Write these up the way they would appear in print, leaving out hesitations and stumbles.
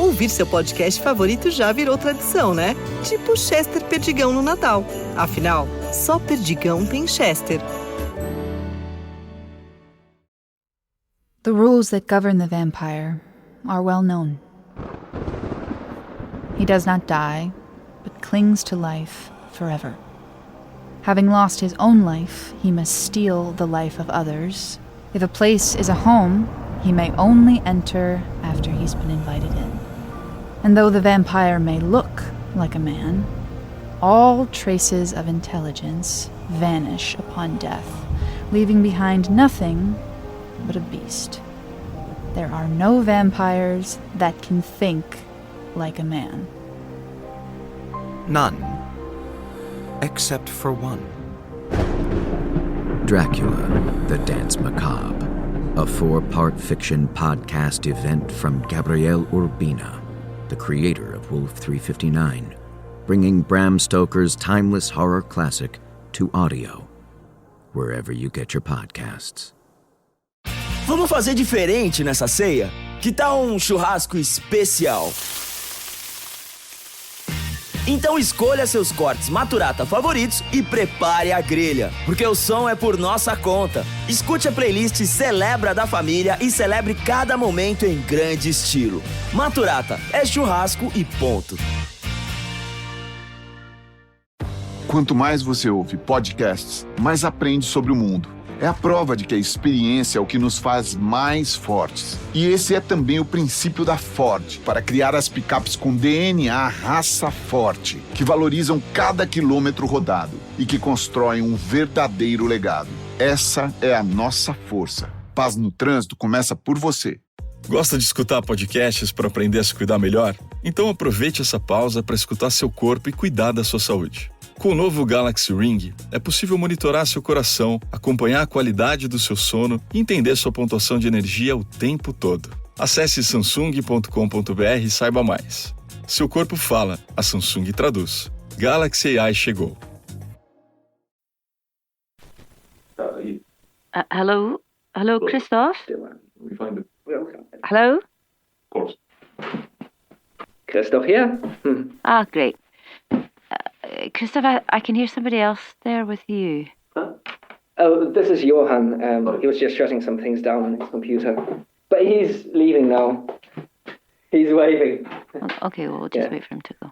Ouvir seu podcast favorito já virou tradição, né? Tipo Chester Perdigão no Natal. Afinal, só Perdigão tem Chester. The rules that govern the vampire are well known. He does not die, but clings to life forever. Having lost his own life, he must steal the life of others. If a place is a home, he may only enter after he's been invited in. And though the vampire may look like a man, all traces of intelligence vanish upon death, leaving behind nothing but a beast. There are no vampires that can think like a man. None. Except for one. Dracula, The Dance Macabre. A 4-part fiction podcast event from Gabriel Urbina, the creator of Wolf 359, bringing Bram Stoker's timeless horror classic to audio, wherever you get your podcasts. Vamos fazer diferente nessa ceia? Que tal um churrasco especial? Então escolha seus cortes Maturata favoritos e prepare a grelha, porque o som é por nossa conta. Escute a playlist Celebra da Família e celebre cada momento em grande estilo. Maturata é churrasco e ponto. Quanto mais você ouve podcasts, mais aprende sobre o mundo. É a prova de que a experiência é o que nos faz mais fortes. E esse é também o princípio da Ford, para criar as picapes com DNA raça forte, que valorizam cada quilômetro rodado e que constroem um verdadeiro legado. Essa é a nossa força. Paz no trânsito começa por você. Gosta de escutar podcasts para aprender a se cuidar melhor? Então aproveite essa pausa para escutar seu corpo e cuidar da sua saúde. Com o novo Galaxy Ring, é possível monitorar seu coração, acompanhar a qualidade do seu sono e entender sua pontuação de energia o tempo todo. Acesse samsung.com.br e saiba mais. Seu corpo fala, a Samsung traduz. Galaxy AI chegou. Hello? Hello, Christoph? Hello? Of course. Christoph here. Ah, great. Christoph, I can hear somebody else there with you. Huh? Oh, this is Johan. He was just shutting some things down on his computer. But he's leaving now. He's waving. Okay, well, we'll just wait for him to go.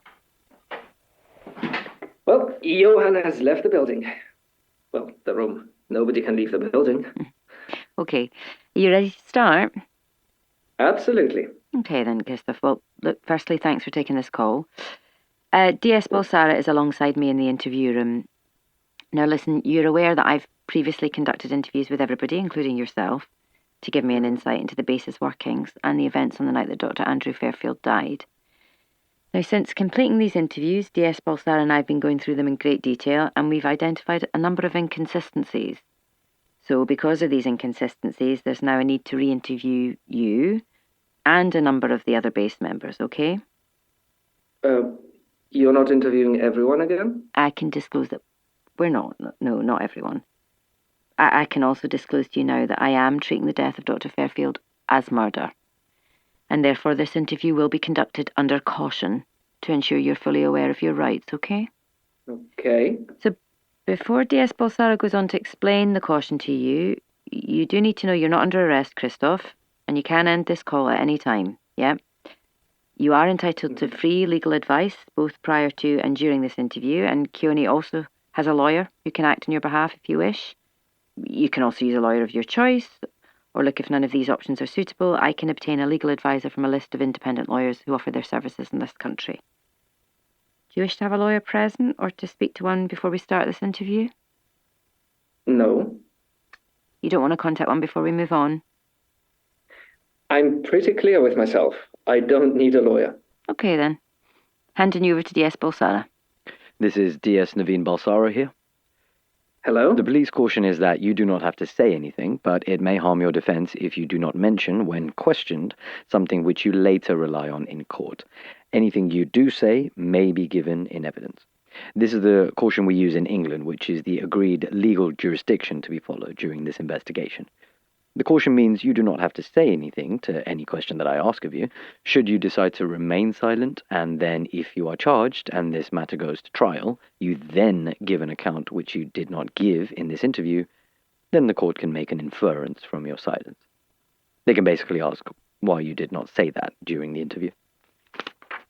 Well, Johan has left the building. Well, the room. Nobody can leave the building. Okay. Are you ready to start? Absolutely. Okay then, Christoph. Well, look, firstly, thanks for taking this call. DS Balsara is alongside me in the interview room. Now listen, you're aware that I've previously conducted interviews with everybody, including yourself, to give me an insight into the base's workings and the events on the night that Dr. Andrew Fairfield died. Now, since completing these interviews, DS Balsara and I have been going through them in great detail, and we've identified a number of inconsistencies. So because of these inconsistencies, there's now a need to re-interview you and a number of the other base members, okay? You're not interviewing everyone again? I can disclose that we're not. No, not everyone. I can also disclose to you now that I am treating the death of Dr. Fairfield as murder. And therefore this interview will be conducted under caution to ensure you're fully aware of your rights, okay? Okay. So before DS Balsara goes on to explain the caution to you, you do need to know you're not under arrest, Christoph, and you can end this call at any time, yeah? You are entitled to free legal advice, both prior to and during this interview, and Keone also has a lawyer who can act on your behalf if you wish. You can also use a lawyer of your choice, or look, if none of these options are suitable, I can obtain a legal advisor from a list of independent lawyers who offer their services in this country. Do you wish to have a lawyer present, or to speak to one before we start this interview? No. You don't want to contact one before we move on? I'm pretty clear with myself. I don't need a lawyer. Okay then. Handing you over to DS Balsara. This is DS Naveen Balsara here. Hello? The police caution is that you do not have to say anything, but it may harm your defense if you do not mention, when questioned, something which you later rely on in court. Anything you do say may be given in evidence. This is the caution we use in England, which is the agreed legal jurisdiction to be followed during this investigation. The caution means you do not have to say anything to any question that I ask of you. Should you decide to remain silent, and then if you are charged and this matter goes to trial, you then give an account which you did not give in this interview, then the court can make an inference from your silence. They can basically ask why you did not say that during the interview.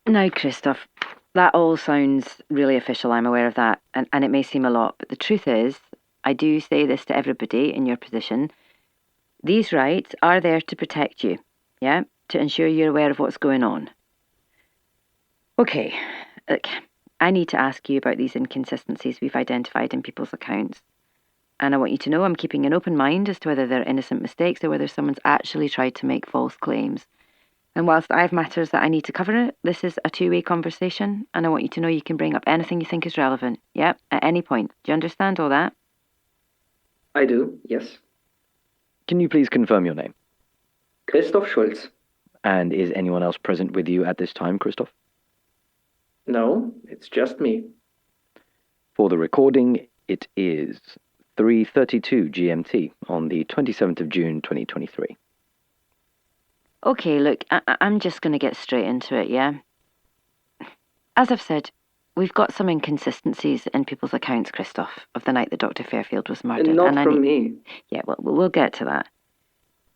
Now, Christoph, that all sounds really official, I'm aware of that, and it may seem a lot, but the truth is, I do say this to everybody in your position, these rights are there to protect you, yeah? To ensure you're aware of what's going on. Okay, look, I need to ask you about these inconsistencies we've identified in people's accounts. And I want you to know I'm keeping an open mind as to whether they're innocent mistakes or whether someone's actually tried to make false claims. And whilst I have matters that I need to cover, this is a two-way conversation, and I want you to know you can bring up anything you think is relevant, yeah? At any point. Do you understand all that? I do, yes. Can you please confirm your name? Christoph Schulz. And is anyone else present with you at this time, Christoph? No, it's just me. For the recording, it is 3:32 GMT on the 27th of June 2023. Okay, look, I'm just going to get straight into it, yeah? As I've said, we've got some inconsistencies in people's accounts, Christoph, of the night that Dr. Fairfield was murdered. Not from me. Yeah, well, we'll get to that.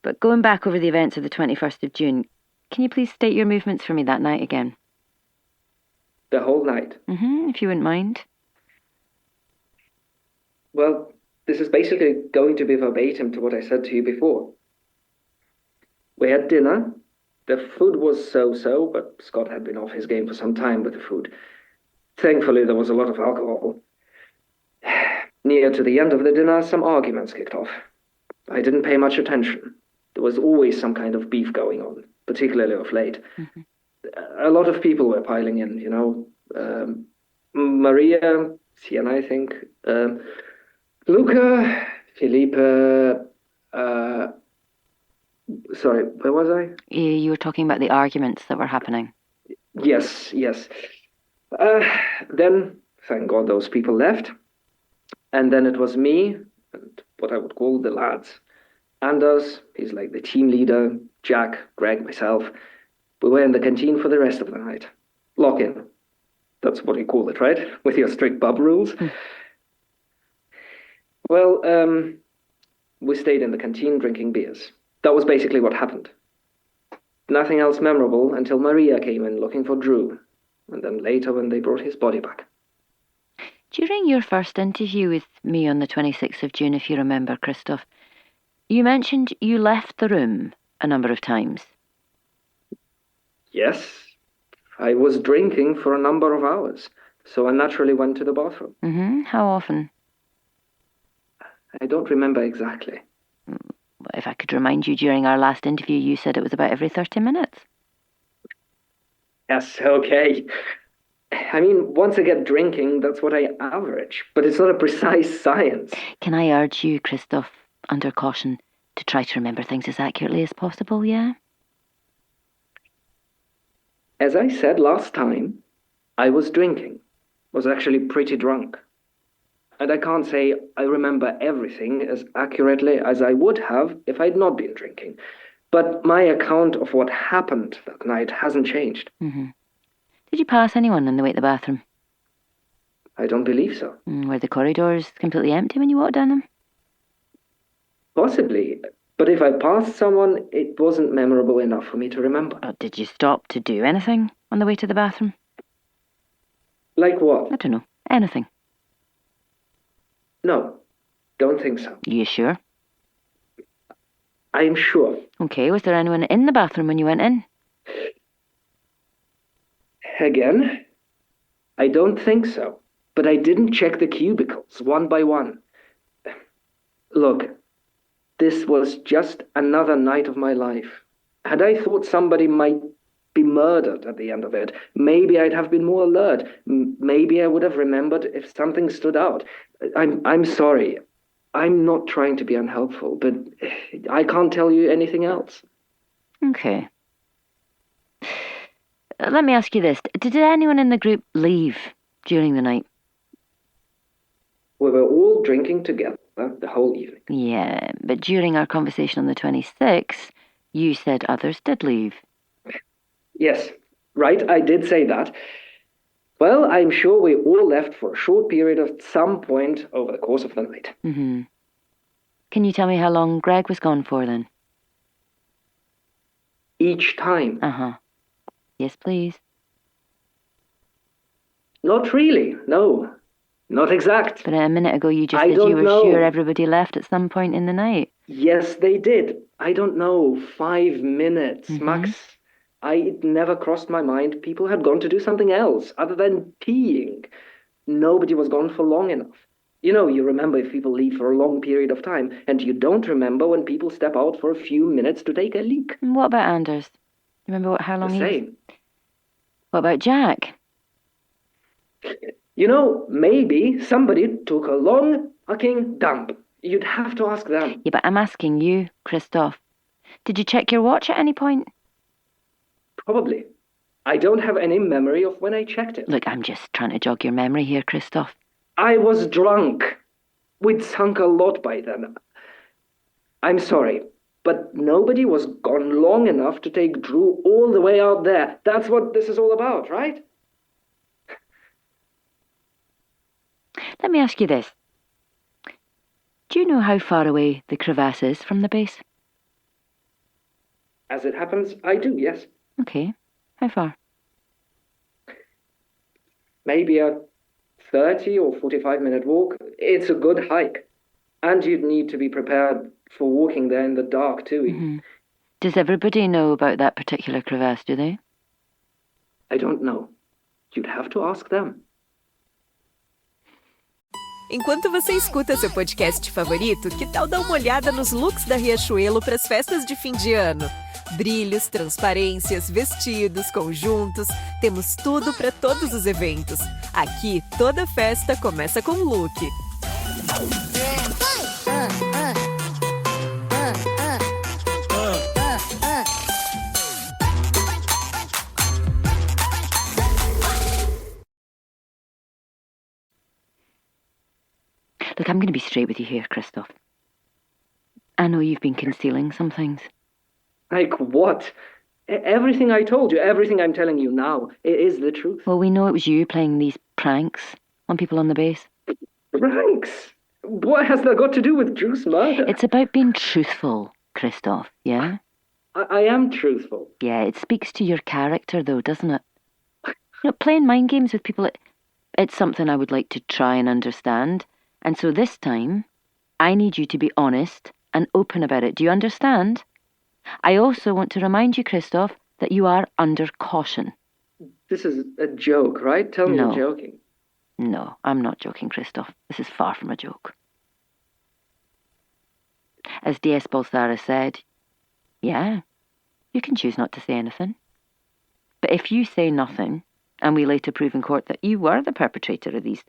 But going back over the events of the 21st of June, can you please state your movements for me that night again? The whole night? If you wouldn't mind. Well, this is basically going to be verbatim to what I said to you before. We had dinner. The food was so-so, but Scott had been off his game for some time with the food. Thankfully, there was a lot of alcohol. Near to the end of the dinner, some arguments kicked off. I didn't pay much attention. There was always some kind of beef going on, particularly of late. A lot of people were piling in, you know. Maria, Sienna, I think. Luca, Felipe, sorry, where was I? You were talking about the arguments that were happening. Yes. Then, thank God, those people left. And then it was me and what I would call the lads. Anders, he's like the team leader, Jack, Greg, myself. We were in the canteen for the rest of the night. Lock-in. That's what you call it, right? With your strict pub rules. Well, we stayed in the canteen drinking beers. That was basically what happened. Nothing else memorable until Maria came in looking for Drew. And then later when they brought his body back. During your first interview with me on the 26th of June, if you remember, Christoph, you mentioned you left the room a number of times. Yes, I was drinking for a number of hours, so I naturally went to the bathroom. How often? I don't remember exactly. If I could remind you, during our last interview, you said it was about every 30 minutes. Yes, okay. I mean, once I get drinking, that's what I average, but it's not a precise science. Can I urge you, Christoph, under caution, to try to remember things as accurately as possible, yeah? As I said last time, I was drinking, was actually pretty drunk. And I can't say I remember everything as accurately as I would have if I'd not been drinking. But my account of what happened that night hasn't changed. Did you pass anyone on the way to the bathroom? I don't believe so. Were the corridors completely empty when you walked down them? Possibly. But if I passed someone, it wasn't memorable enough for me to remember. Did you stop to do anything on the way to the bathroom? Like what? I don't know. Anything. No, don't think so. You sure? I'm sure. Okay, was there anyone in the bathroom when you went in? Again, I don't think so. But I didn't check the cubicles one by one. Look, this was just another night of my life. Had I thought somebody might be murdered at the end of it, maybe I'd have been more alert. Maybe I would have remembered if something stood out. I'm sorry. I'm not trying to be unhelpful, but I can't tell you anything else. Okay. Let me ask you this. Did anyone in the group leave during the night? We were all drinking together together the whole evening. Yeah, but during our conversation on the 26th, you said others did leave. Yes, right, I did say that. Well, I'm sure we all left for a short period at some point over the course of the night. Mm-hmm. Can you tell me how long Greg was gone for then? Each time. Uh-huh. Yes, please. Not really, no. Not exact. But a minute ago you just I said don't you were know. sure everybody left at some point in the night. Yes, they did. I don't know, 5 minutes, max. It never crossed my mind people had gone to do something else other than peeing. Nobody was gone for long enough. You know, you remember if people leave for a long period of time, and you don't remember when people step out for a few minutes to take a leak. And what about Anders? Remember how long The he was? same. What about Jack? You know, maybe somebody took a long fucking dump. You'd have to ask them. Yeah, but I'm asking you, Christoph. Did you check your watch at any point? Probably. I don't have any memory of when I checked it. Look, I'm just trying to jog your memory here, Christoph. I was drunk. We'd sunk a lot by then. I'm sorry, but nobody was gone long enough to take Drew all the way out there. That's what this is all about, right? Let me ask you this. Do you know how far away the crevasse is from the base? As it happens, I do, yes. Okay. How far? Maybe a 30 or 45-minute walk. It's a good hike. And you'd need to be prepared for walking there in the dark, too. Mm-hmm. Does everybody know about that particular crevasse, do they? I don't know. You'd have to ask them. Enquanto você escuta seu podcast favorito, que tal dar uma olhada nos looks da Riachuelo para as festas de fim de ano? Brilhos, transparências, vestidos, conjuntos, temos tudo para todos os eventos. Aqui, toda festa começa com look. Look, I'm going to be straight with you here, Christoph. I know you've been concealing some things. Like what? Everything I told you, everything I'm telling you now, it is the truth. Well, we know it was you playing these pranks on people on the base. Pranks? What has that got to do with Drew's murder? It's about being truthful, Christoph, yeah? I am truthful. Yeah, it speaks to your character, though, doesn't it? You know, playing mind games with people, it's something I would like to try and understand. And so this time, I need you to be honest and open about it. Do you understand? I also want to remind you, Christoph, that you are under caution. This is a joke, right? Tell me No. you're joking. No, I'm not joking, Christoph. This is far from a joke. As D.S. Balsara said, yeah, you can choose not to say anything. But if you say nothing, and we later prove in court that you were the perpetrator of these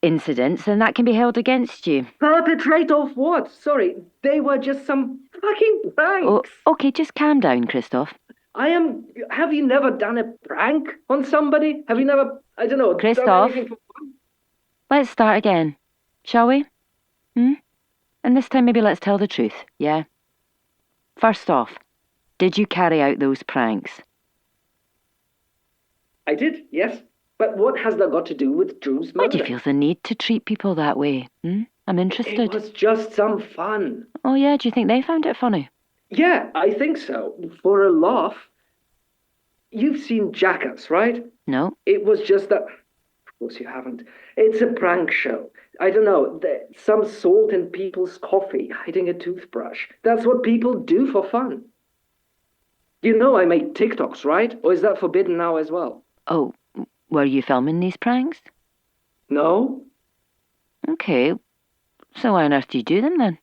incidents, then that can be held against you. Perpetrate of what? Sorry, they were just some fucking pranks. Oh, okay, just calm down, Christoph. Have you never done a prank on somebody? Have you never, I don't know, Christoph. done anything for fun? Let's start again, shall we? And this time maybe let's tell the truth, yeah? First off, did you carry out those pranks? I did, yes. But what has that got to do with Drew's murder? Why do you feel the need to treat people that way? I'm interested. It was just some fun. Oh yeah, do you think they found it funny? Yeah, I think so. For a laugh. You've seen Jackass, right? No. It was just that... Of course you haven't. It's a prank show. I don't know, some salt in people's coffee, hiding a toothbrush. That's what people do for fun. You know I make TikToks, right? Or is that forbidden now as well? Oh, were you filming these pranks? No. Okay. So why on earth do you do them then?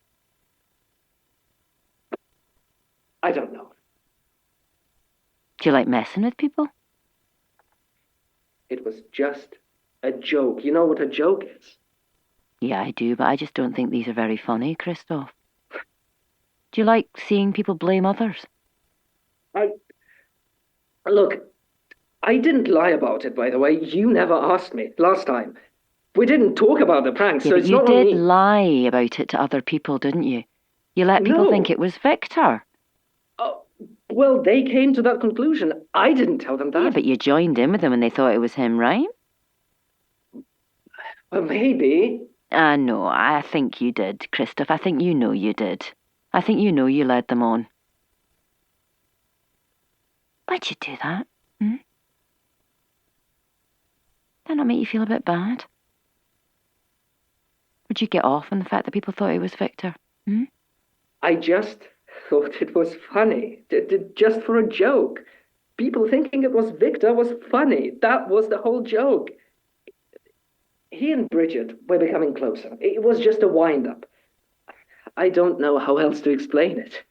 I don't know. Do you like messing with people? It was just a joke. You know what a joke is? Yeah, I do, but I just don't think these are very funny, Christoph. Do you like seeing people blame others? Look, I didn't lie about it, by the way. You never asked me last time. We didn't talk about the prank, Yeah, so but it's you not on did me. lie about it to other people, didn't you? You let people No. think it was Victor. Oh, well, they came to that conclusion. I didn't tell them that. Yeah, but you joined in with them when they thought it was him, right? Well, maybe. No, I think you did, Christoph. I think you know you did. I think you know you led them on. Why'd you do that? Did that not make you feel a bit bad? Would you get off on the fact that people thought it was Victor? I just thought it was funny. Just for a joke. People thinking it was Victor was funny. That was the whole joke. He and Bridget were becoming closer. It was just a wind-up. I don't know how else to explain it.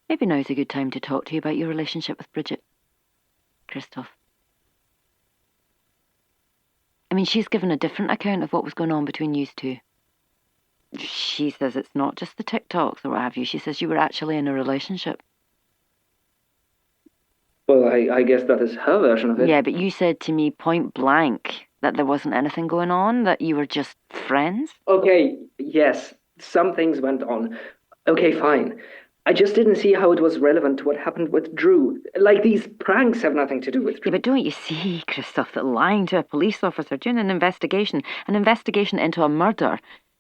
Maybe now's a good time to talk to you about your relationship with Bridget, Christoph. I mean, she's given a different account of what was going on between you two. She says it's not just the TikToks or what have you. She says you were actually in a relationship. Well, I guess that is her version of it. Yeah, but you said to me point blank that there wasn't anything going on, that you were just friends. Okay, yes, some things went on. Okay, fine. I just didn't see how it was relevant to what happened with Drew. Like, these pranks have nothing to do with Drew. Yeah, but don't you see, Christoph, that lying to a police officer during an investigation into a murder,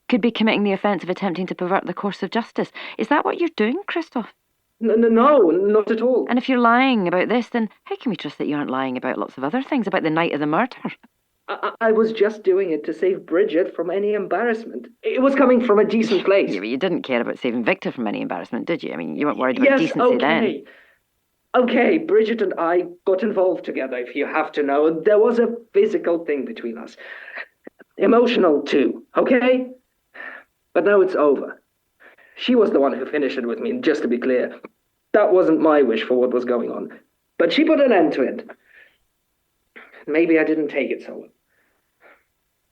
could be committing the offence of attempting to pervert the course of justice? Is that what you're doing, Christoph? No, not at all. And if you're lying about this, then how can we trust that you aren't lying about lots of other things, about the night of the murder? I was just doing it to save Bridget from any embarrassment. It was coming from a decent place. Yeah, but you didn't care about saving Victor from any embarrassment, did you? I mean, you weren't worried about decency then. Okay, Bridget and I got involved together, if you have to know. There was a physical thing between us. Emotional, too, okay? But now it's over. She was the one who finished it with me, just to be clear. That wasn't my wish for what was going on. But she put an end to it. Maybe I didn't take it so well.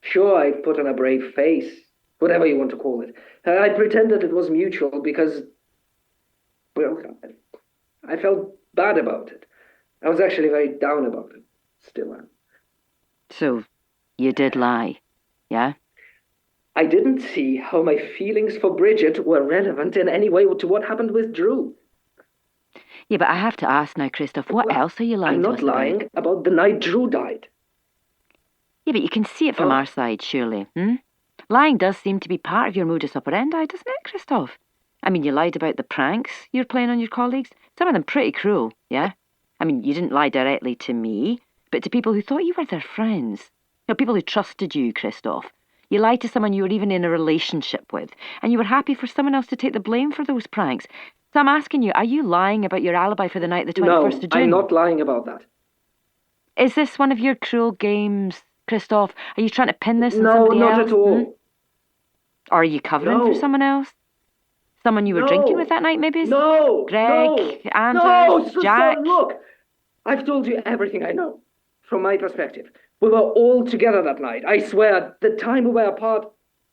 Sure, I put on a brave face, whatever you want to call it. I pretended it was mutual because, well, I felt bad about it. I was actually very down about it. Still am. So, you did lie, yeah? I didn't see how my feelings for Bridget were relevant in any way to what happened with Drew. Yeah, but I have to ask now, Christoph, what else are you lying to us about? I'm not lying about the night Drew died. Yeah, but you can see it from our side, surely. Lying does seem to be part of your modus operandi, doesn't it, Christoph? I mean, you lied about the pranks you're playing on your colleagues. Some of them pretty cruel, yeah? I mean, you didn't lie directly to me, but to people who thought you were their friends. You know, people who trusted you, Christoph. You lied to someone you were even in a relationship with, and you were happy for someone else to take the blame for those pranks. So I'm asking you, are you lying about your alibi for the night of the 21st of June? No, I'm not lying about that. Is this one of your cruel games, Christoph? Are you trying to pin this on somebody else? No, not at all. Or are you covering for someone else? Someone you were drinking with that night, maybe? No! Greg, Anders, Jack? Look, I've told you everything I know, from my perspective. We were all together that night. I swear, the time we were apart,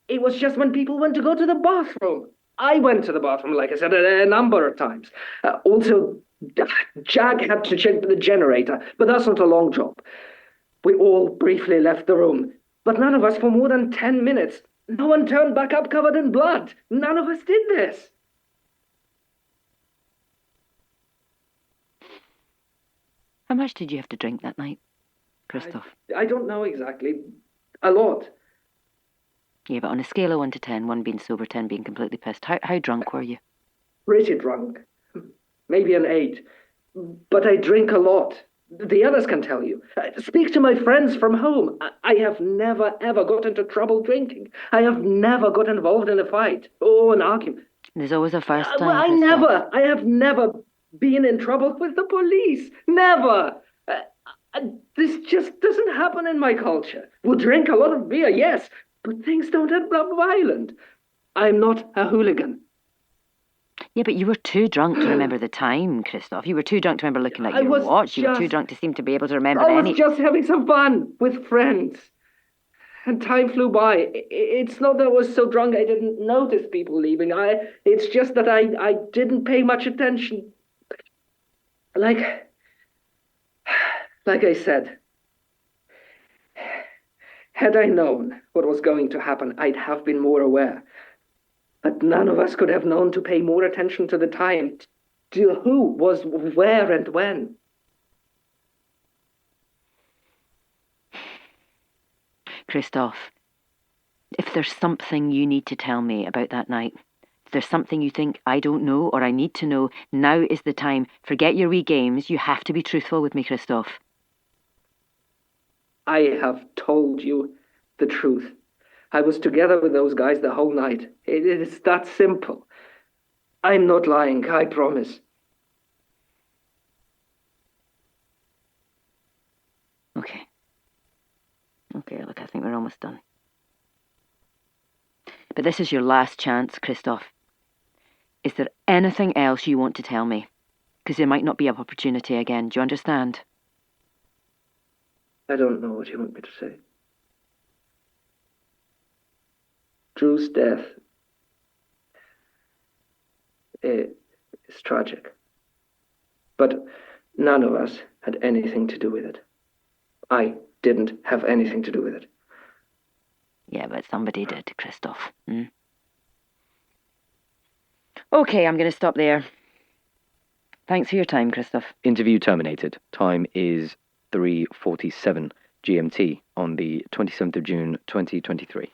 it was just when people went to go to the bathroom. I went to the bathroom, like I said, a number of times. Also, Jack had to check the generator, but that's not a long job. We all briefly left the room, but none of us for more than 10 minutes. No one turned back up covered in blood. None of us did this. How much did you have to drink that night, Christoph? I don't know exactly. A lot. Yeah, but on a scale of 1 to 10, 1 being sober, 10 being completely pissed, how drunk were you? Pretty drunk. Maybe an 8. But I drink a lot. The others can tell you. Speak to my friends from home. I have never, ever got into trouble drinking. I have never got involved in a fight or an argument. There's always a first time. I have never been in trouble with the police. Never. This just doesn't happen in my culture. We'll drink a lot of beer, yes, but things don't end up violent. I'm not a hooligan. Yeah, but you were too drunk to remember the time, Christoph. You were too drunk to remember looking at your watch. You were too drunk to seem to be able to remember I was just having some fun with friends. And time flew by. It's not that I was so drunk I didn't notice people leaving. It's just that I didn't pay much attention. Like I said, Had I known what was going to happen, I'd have been more aware. But none of us could have known to pay more attention to the time, to who was where and when. Christoph, if there's something you need to tell me about that night, if there's something you think I don't know or I need to know, now is the time. Forget your wee games. You have to be truthful with me, Christoph. I have told you the truth. I was together with those guys the whole night. It is that simple. I'm not lying, I promise. Okay, look, I think we're almost done. But this is your last chance, Christoph. Is there anything else you want to tell me? Because there might not be an opportunity again. Do you understand? I don't know what you want me to say. Drew's death is tragic. But none of us had anything to do with it. I didn't have anything to do with it. Yeah, but somebody did, Christoph. Okay, I'm going to stop there. Thanks for your time, Christoph. Interview terminated. Time is 3:47 GMT on the 27th of June 2023.